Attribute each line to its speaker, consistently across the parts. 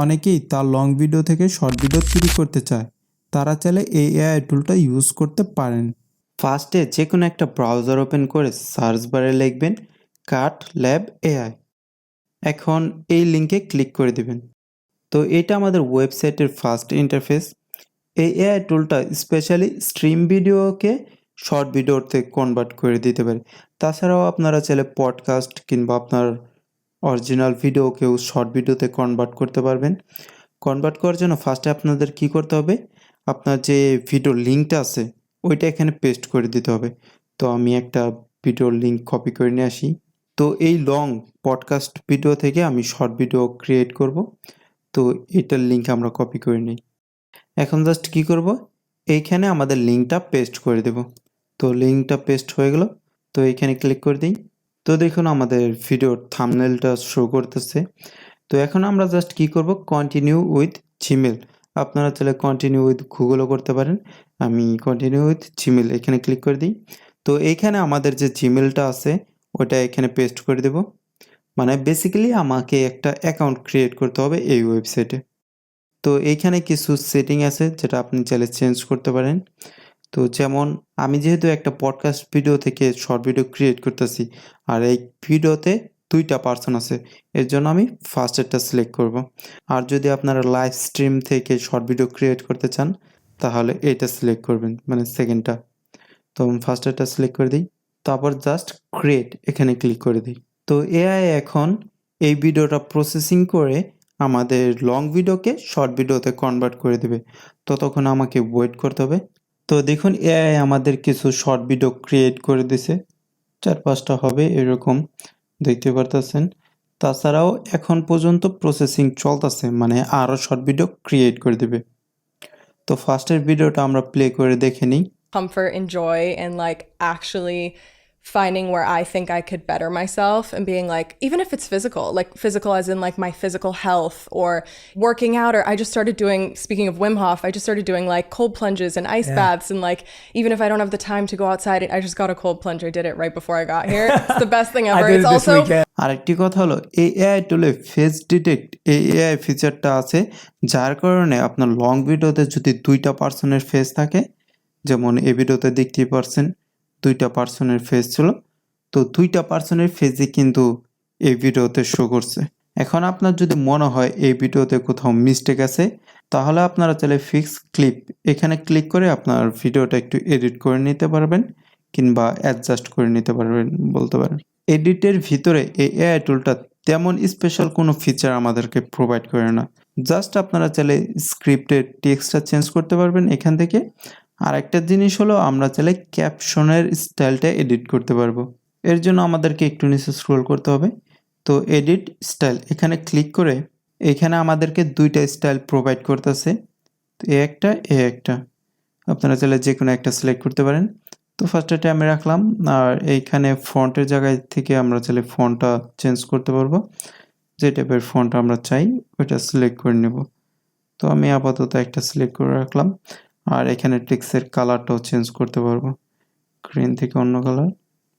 Speaker 1: অনেকেই তার long video থেকে শর্ট ভিডিও তৈরি করতে চায়। তারা চাইলে এই এআই টুলটা ইউজ করতে পারেন। ফার্স্টে যে কোনো একটা ব্রাউজার ওপেন করে সার্চ বারে লিখবেন কাট ল্যাব এআই। এখন এই লিঙ্কে ক্লিক করে দিবেন। তো এটা আমাদের ওয়েবসাইটের ফার্স্ট ইন্টারফেস। এই এআই টুলটা স্পেশালি স্ট্রিম ভিডিওকে শর্ট ভিডিওতে কনভার্ট করে দিতে পারে। তাছাড়াও আপনারা চাইলে পডকাস্ট কিংবা আপনার অরিজিনাল ভিডিওকেও শর্ট ভিডিওতে কনভার্ট করতে পারবেন। কনভার্ট করার জন্য ফার্স্টে আপনাদের কি করতে হবে, আপনার যে ভিডিওর লিঙ্কটা আছে ওইটা এখানে পেস্ট করে দিতে হবে। তো আমি একটা ভিডিওর লিঙ্ক কপি করে নিয়ে আসি। তো এই লং পডকাস্ট ভিডিও থেকে আমি শর্ট ভিডিও ক্রিয়েট করব। তো এটার লিঙ্ক আমরা কপি করে নিই। এখন জাস্ট কি করব, এইখানে আমাদের লিঙ্কটা পেস্ট করে দেব। তো লিঙ্কটা পেস্ট হয়ে গেল। তো এইখানে ক্লিক করে দিই। তো দেখুন আমাদের ভিডিওর থাম্বনেলটা শো করতেছে। তো এখন আমরা জাস্ট কি করব, কন্টিনিউ উইথ জিমেল। আপনারা চাইলে কন্টিনিউ উইথ গুগলও করতে পারেন। আমি কন্টিনিউ উইথ জিমেল এখানে ক্লিক করে দিই। তো এইখানে আমাদের যে জিমেলটা আছে ওটা এখানে পেস্ট করে দেব। মানে বেসিক্যালি আমাকে একটা অ্যাকাউন্ট ক্রিয়েট করতে হবে এই ওয়েবসাইটে। তো এইখানে কিছু সেটিং আছে যেটা আপনি চাইলে চেঞ্জ করতে পারেন। তো যেমন আমি যেহেতু একটা পডকাস্ট ভিডিও থেকে শর্ট ভিডিও ক্রিয়েট করতেছি, আর এই ভিডিওতে 2টা পার্সন আছে, এর জন্য আমি ফার্স্টেরটা সিলেক্ট করব। আর যদি আপনারা লাইভ স্ট্রিম থেকে শর্ট ভিডিও ক্রিয়েট করতে চান তাহলে এইটা সিলেক্ট করবেন, মানে সেকেন্ডটা। তো আমি ফার্স্টেরটা সিলেক্ট করে দিই, তারপর জাস্ট ক্রিয়েট এখানে ক্লিক করে দিই। তো এআই এখন এই ভিডিওটা প্রসেসিং করে আমাদের লং ভিডিওকে শর্ট ভিডিওতে কনভার্ট করে দেবে। ততক্ষণ আমাকে ওয়েট করতে হবে। তো দেখুন এআই আমাদের কিছু শর্ট ভিডিও ক্রিয়েট করে দিছে, 4-5টা হবে এরকম, দেখতে পারতেছেন। তাছাড়াও এখন পর্যন্ত প্রসেসিং চলতেছে, মানে আরও শর্ট ভিডিও ক্রিয়েট করে দেবে। তো ফার্স্টের ভিডিওটা আমরা প্লে করে দেখে নিই।
Speaker 2: comfort and joy and like actually finding where I think I could better myself and being like, even if it's physical, like physical as in like my physical health or working out, or I just started doing, speaking of Wim Hof, I just started doing like cold plunges and ice baths. And like, even if I don't have the time to go outside, I just got a cold plunge. I did it right before I got here. It's the best thing ever. It's also
Speaker 1: আরেকটি কথা হলো এই AI টুলে face detect এই AI ফিচারটা আছে, যার কারণে আপনার লং ভিডিওতে যদি 2টা পার্সনের ফেস থাকে, যেমন এই ভিডিওতে দেখতেই পারছেন 2টা পার্সনের ফেস ছিল, তো 2টা পার্সনের ফেসই কিন্তু এই ভিডিওতে শো করছে। এখন আপনার যদি মনে হয় এই ভিডিওতে কোথাও মিস্টেক আছে, তাহলে আপনারা চাইলে ফিক্স ক্লিপ এখানে ক্লিক করে আপনার ভিডিওটা একটু এডিট করে নিতে পারবেন কিংবা অ্যাডজাস্ট করে নিতে পারবেন বলতে পারেন। এডিটের ভিতরে এই এআই টুলটা তেমন স্পেশাল কোনো ফিচার আমাদেরকে প্রোভাইড করে না। জাস্ট আপনারা চাইলে স্ক্রিপ্টের টেক্সটটা চেঞ্জ করতে পারবেন এখান থেকে। আর একটা জিনিস হলো আমরা চাইলে ক্যাপশনের স্টাইলটা এডিট করতে পারবো। এর জন্য আমাদেরকে একটু নিচে স্ক্রল করতে হবে। তো এডিট স্টাইল এখানে ক্লিক করে এখানে আমাদেরকে 2টা স্টাইল প্রোভাইড করতেছে। তো এ একটা আপনারা চাইলে যে কোনো একটা সিলেক্ট করতে পারেন। তো ফার্স্টেরটা আমি রাখলাম। আর এইখানে ফন্টের জায়গায় থেকে আমরা চাইলে ফন্টটা চেঞ্জ করতে পারবো। যে টাইপের ফন্ট আমরা চাই ওইটা সিলেক্ট করে নেব। তো আমি আপাতত একটা সিলেক্ট করে রাখলাম। আর এখানে টেক্সটের কালারটাও চেঞ্জ করতে পারবো, গ্রিন থেকে অন্য কালার,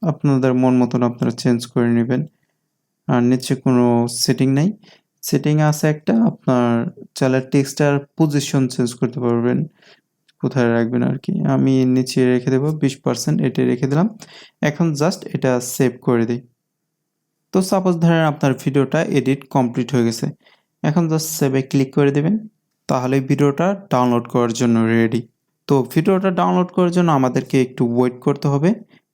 Speaker 1: আপনাদের মন মতন আপনারা চেঞ্জ করে নেবেন। আর নিচে কোনো সেটিং নাই, সেটিং আছে একটা, আপনার চাইলে টেক্সটার পজিশন চেঞ্জ করতে পারবেন, কোথায় রাখবেন আর কি। আমি নিচে রেখে দেবো 20%, এটা রেখে দিলাম। এখন জাস্ট এটা সেভ করে দিই। তো সাপোজ ধরেন আপনার ভিডিওটা এডিট কমপ্লিট হয়ে গেছে, এখন জাস্ট সেভে ক্লিক করে দেবেন, তাহলে ভিডিওটা ডাউনলোড করার জন্য রেডি। তো ভিডিওটা ডাউনলোড করার জন্য আমাদেরকে একটু ওয়েট করতে হবে,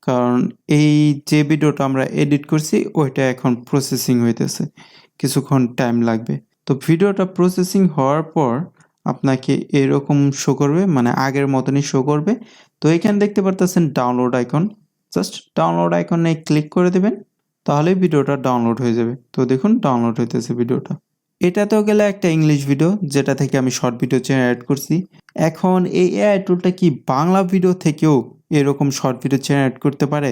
Speaker 1: কারণ এই যে ভিডিওটা আমরা এডিট করছি ওইটা এখন প্রসেসিং হইতেছে, কিছুক্ষণ টাইম লাগবে। তো ভিডিওটা প্রসেসিং হওয়ার পর আপনাকে এরকম শো করবে, মানে আগের মতনই শো করবে। তো এখানে দেখতে পারতেছেন ডাউনলোড আইকন, জাস্ট ডাউনলোড আইকনে ক্লিক করে দেবেন, তাহলেই ভিডিওটা ডাউনলোড হয়ে যাবে। তো দেখুন ডাউনলোড হইতেছে ভিডিওটা। এটাতেও গেলে একটা ইংলিশ ভিডিও যেটা থেকে আমি শর্ট ভিডিও জেনারেট করছি। এখন এই এআই টুলটা কি বাংলা ভিডিও থেকেও এরকম শর্ট ভিডিও জেনারেট করতে পারে,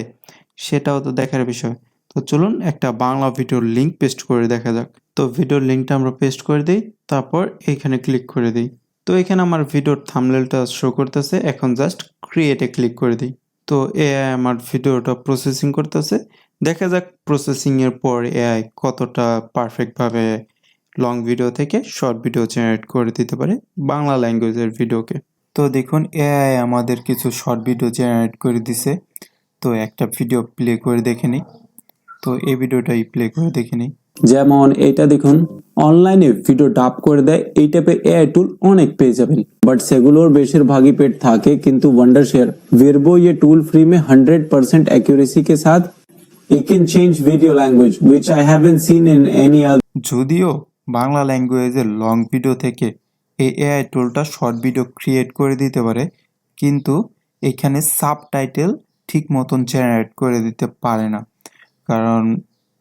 Speaker 1: সেটাও তো দেখার বিষয়। তো চলুন একটা বাংলা ভিডিওর লিঙ্ক পেস্ট করে দেখা যাক। তো ভিডিওর লিঙ্কটা আমরা পেস্ট করে দিই, তারপর এখানে ক্লিক করে দিই। তো এখানে আমার ভিডিওর থাম্বনেলটা শো করতেছে, এখন জাস্ট ক্রিয়েটে ক্লিক করে দিই। তো এআই আমার ভিডিওটা প্রসেসিং করতেছে, দেখা যাক প্রসেসিংয়ের পর এআই কতটা পারফেক্টভাবে লং ভিডিও থেকে শর্ট ভিডিও জেনারেট করে দিতে পারে বাংলা ল্যাঙ্গুয়েজের ভিডিওকে। তো দেখুন এআই আমাদের কিছু শর্ট ভিডিও জেনারেট করে দিছে। তো একটা ভিডিও প্লে করে দেখে নিই। তো এই ভিডিওটাই প্লে করে দেখে নিই।
Speaker 3: যেমন এটা দেখুন, অনলাইনে ভিডিও ডাব করে দেয়, এই টাইপের এআই টুল অনেক পেয়ে যাবেন, बट সেগুলোর বেশিরভাগই पेड থাকে, কিন্তু वंडर शेयर वेरबो ये टूल फ्री में 100% एक्यूरेसी के साथ it can change video language which I haven't seen in any other।
Speaker 1: যদিও বাংলা ল্যাঙ্গুয়েজের লং ভিডিও থেকে এই এআই টুলটা শর্ট ভিডিও ক্রিয়েট করে দিতে পারে, কিন্তু এখানে সাবটাইটেল ঠিক মতন জেনারেট করে দিতে পারে না, কারণ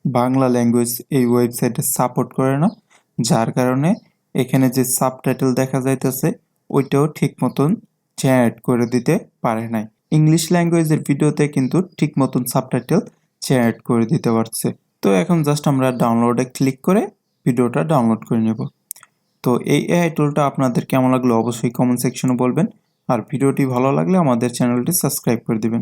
Speaker 1: বাংলা ল্যাঙ্গুয়েজ এই ওয়েবসাইটে সাপোর্ট করে না, যার কারণে এখানে যে সাবটাইটেল দেখা যাইতেছে ওইটাও ঠিক মতন জেনারেট করে দিতে পারে নাই। ইংলিশ ল্যাঙ্গুয়েজের ভিডিওতে কিন্তু ঠিক মতন সাবটাইটেল জেনারেট করে দিতে পারছে। তো এখন জাস্ট আমরা ডাউনলোডে ক্লিক করে ভিডিওটা ডাউনলোড করে নেব। তো এই এআই টুলটা আপনাদের কেমন লাগলো অবশ্যই কমেন্ট সেকশনে বলবেন, আর ভিডিওটি ভালো লাগলে আমাদের চ্যানেলটি সাবস্ক্রাইব করে দিবেন।